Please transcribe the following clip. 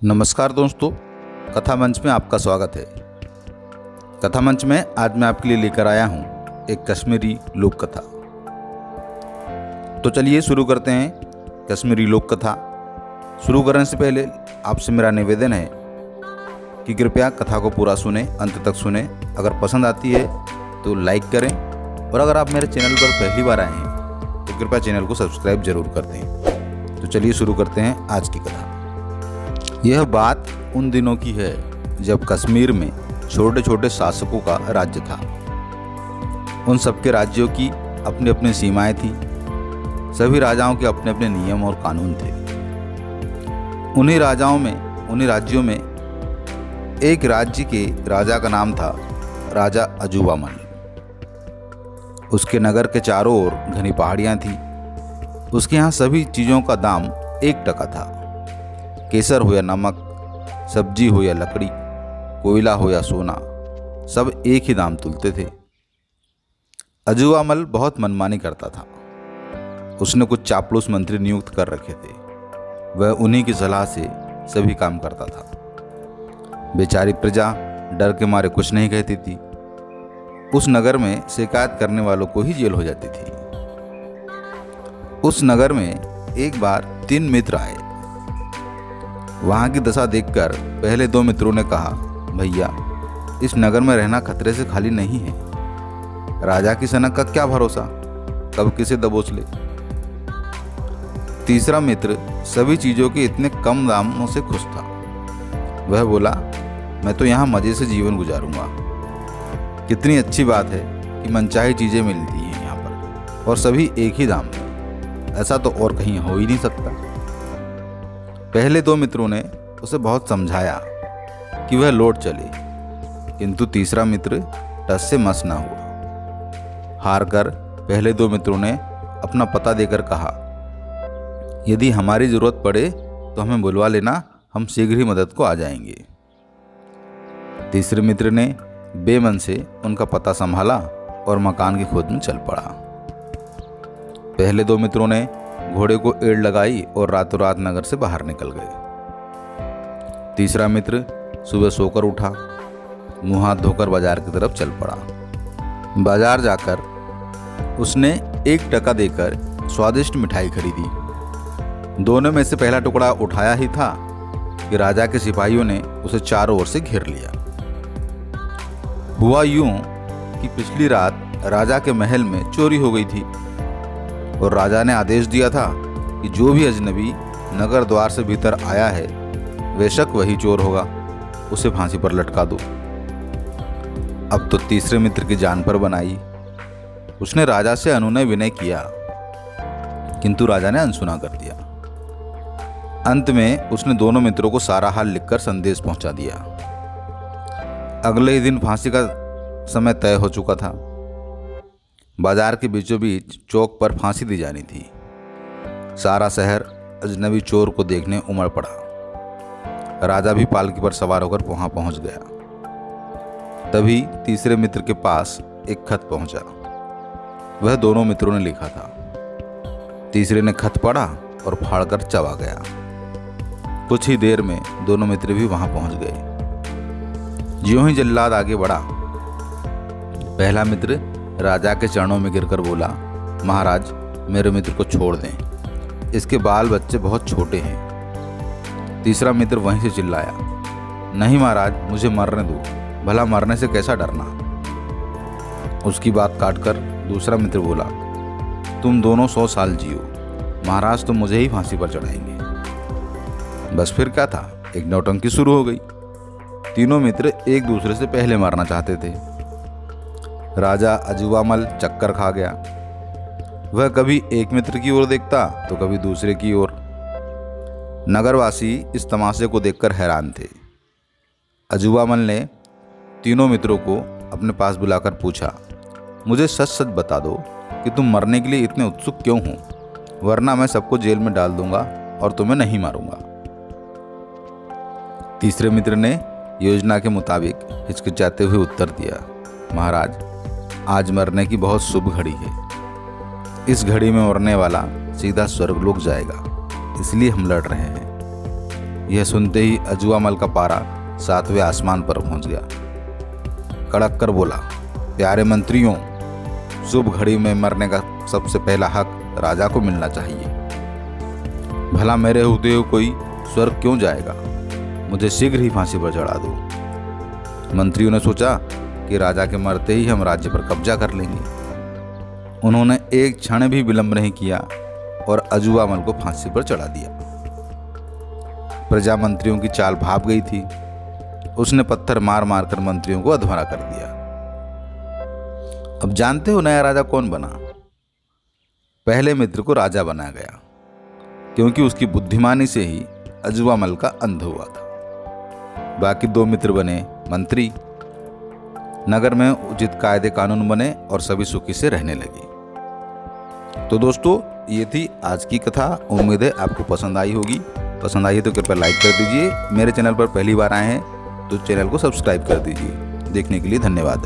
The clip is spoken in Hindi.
नमस्कार दोस्तों, कथा मंच में आपका स्वागत है। कथा मंच में आज मैं आपके लिए लेकर आया हूँ एक कश्मीरी लोक कथा। तो चलिए शुरू करते हैं कश्मीरी लोक कथा। शुरू करने से पहले आपसे मेरा निवेदन है कि कृपया कथा को पूरा सुने, अंत तक सुने। अगर पसंद आती है तो लाइक करें, और अगर आप मेरे चैनल पर पहली बार आए हैं तो कृपया चैनल को सब्सक्राइब जरूर कर दें। तो चलिए शुरू करते हैं आज की कथा। यह बात उन दिनों की है जब कश्मीर में छोटे छोटे शासकों का राज्य था। उन सबके राज्यों की अपनी अपनी सीमाएं थी। सभी राजाओं के अपने अपने नियम और कानून थे। उन्हीं राज्यों में एक राज्य के राजा का नाम था राजा अजूबामल। उसके नगर के चारों ओर घनी पहाड़ियां थी। उसके यहाँ सभी चीज़ों का दाम 1 टका था। केसर हो या नमक, सब्जी हो या लकड़ी, कोयला हो या सोना, सब एक ही दाम तुलते थे। अजूबामल बहुत मनमानी करता था। उसने कुछ चापलूस मंत्री नियुक्त कर रखे थे। वह उन्हीं की सलाह से सभी काम करता था। बेचारी प्रजा डर के मारे कुछ नहीं कहती थी। उस नगर में शिकायत करने वालों को ही जेल हो जाती थी। उस नगर में एक बार 3 मित्र आए। वहां की दशा देखकर पहले 2 मित्रों ने कहा, भैया, इस नगर में रहना खतरे से खाली नहीं है। राजा की सनक का क्या भरोसा, कब किसे दबोच ले। तीसरा मित्र सभी चीजों के इतने कम दामों से खुश था। वह बोला, मैं तो यहाँ मजे से जीवन गुजारूंगा। कितनी अच्छी बात है कि मनचाही चीजें मिलती हैं यहाँ पर, और सभी एक ही दाम में। ऐसा तो और कहीं हो ही नहीं सकता। पहले 2 मित्रों ने उसे बहुत समझाया कि वह लौट चले, किंतु तीसरा मित्र टस से मस ना हुआ। हार कर पहले 2 मित्रों ने अपना पता देकर कहा, यदि हमारी जरूरत पड़े तो हमें बुलवा लेना, हम शीघ्र ही मदद को आ जाएंगे। तीसरे मित्र ने बेमन से उनका पता संभाला और मकान की खोज में चल पड़ा। पहले 2 मित्रों ने घोड़े को एड़ लगाई और रातों रात नगर से बाहर निकल गए। तीसरा मित्र सुबह सोकर उठा, मुंह हाथ धोकर बाजार की तरफ चल पड़ा। बाजार जाकर उसने 1 टका देकर स्वादिष्ट मिठाई खरीदी। दोनों में से पहला टुकड़ा उठाया ही था कि राजा के सिपाहियों ने उसे चारों ओर से घेर लिया। हुआ यूं कि पिछली रात राजा के महल में चोरी हो गई थी, और राजा ने आदेश दिया था कि जो भी अजनबी नगर द्वार से भीतर आया है, बेशक वही चोर होगा, उसे फांसी पर लटका दो। अब तो तीसरे मित्र की जान पर बनाई। उसने राजा से अनुनय विनय किया, किंतु राजा ने अनसुना कर दिया। अंत में उसने दोनों मित्रों को सारा हाल लिखकर संदेश पहुंचा दिया। अगले ही दिन फांसी का समय तय हो चुका था। बाजार के बीचों बीच चौक पर फांसी दी जानी थी। सारा शहर अजनबी चोर को देखने उमड़ पड़ा। राजा भी पालकी पर सवार होकर वहां पहुंच गया। तभी तीसरे मित्र के पास एक खत पहुंचा। वह दोनों मित्रों ने लिखा था। तीसरे ने खत पढ़ा और फाड़कर चबा गया। कुछ ही देर में दोनों मित्र भी वहां पहुंच गए। ज्यों ही जल्लाद आगे बढ़ा, पहला मित्र राजा के चरणों में गिरकर बोला, महाराज, मेरे मित्र को छोड़ दें, इसके बाल बच्चे बहुत छोटे हैं। तीसरा मित्र वहीं से चिल्लाया, नहीं महाराज, मुझे मरने दो, भला मरने से कैसा डरना। उसकी बात काटकर दूसरा मित्र बोला, तुम दोनों 100 साल जियो, महाराज तो मुझे ही फांसी पर चढ़ाएंगे। बस फिर क्या था, एक नौटंकी शुरू हो गई। तीनों मित्र एक दूसरे से पहले मारना चाहते थे। राजा अजूबामल चक्कर खा गया। वह कभी एक मित्र की ओर देखता तो कभी दूसरे की ओर। नगरवासी इस तमाशे को देखकर हैरान थे। अजूबामल ने तीनों मित्रों को अपने पास बुलाकर पूछा, मुझे सच सच बता दो कि तुम मरने के लिए इतने उत्सुक क्यों हो, वरना मैं सबको जेल में डाल दूंगा और तुम्हें नहीं मारूंगा। तीसरे मित्र ने योजना के मुताबिक हिचकिचाते हुए उत्तर दिया, महाराज, आज मरने की बहुत शुभ घड़ी है। इस घड़ी में मरने वाला सीधा स्वर्गलोक जाएगा, इसलिए हम लड़ रहे हैं। यह सुनते ही अजुआमल का पारा 7वें आसमान पर पहुंच गया। कड़क कर बोला, प्यारे मंत्रियों, शुभ घड़ी में मरने का सबसे पहला हक राजा को मिलना चाहिए। भला मेरे होते हुए कोई स्वर्ग क्यों जाएगा? मुझे शीघ्र ही फांसी पर चढ़ा दो। मंत्रियों ने सोचा कि राजा के मरते ही हम राज्य पर कब्जा कर लेंगे। उन्होंने एक क्षण भी विलंब नहीं किया और अजुआमल को फांसी पर चढ़ा दिया। प्रजा मंत्रियों की चाल भाप गई थी। उसने पत्थर मार मार कर मंत्रियों को अधमरा कर दिया। अब जानते हो नया राजा कौन बना? पहले मित्र को राजा बनाया गया, क्योंकि उसकी बुद्धिमानी से ही अजुआमल का अंत हुआ था। बाकी 2 मित्र बने मंत्री। नगर में उचित कायदे कानून बने और सभी सुखी से रहने लगे। तो दोस्तों, ये थी आज की कथा। उम्मीद है आपको पसंद आई होगी। पसंद आई है तो कृपया लाइक कर दीजिए। मेरे चैनल पर पहली बार आए हैं तो चैनल को सब्सक्राइब कर दीजिए। देखने के लिए धन्यवाद।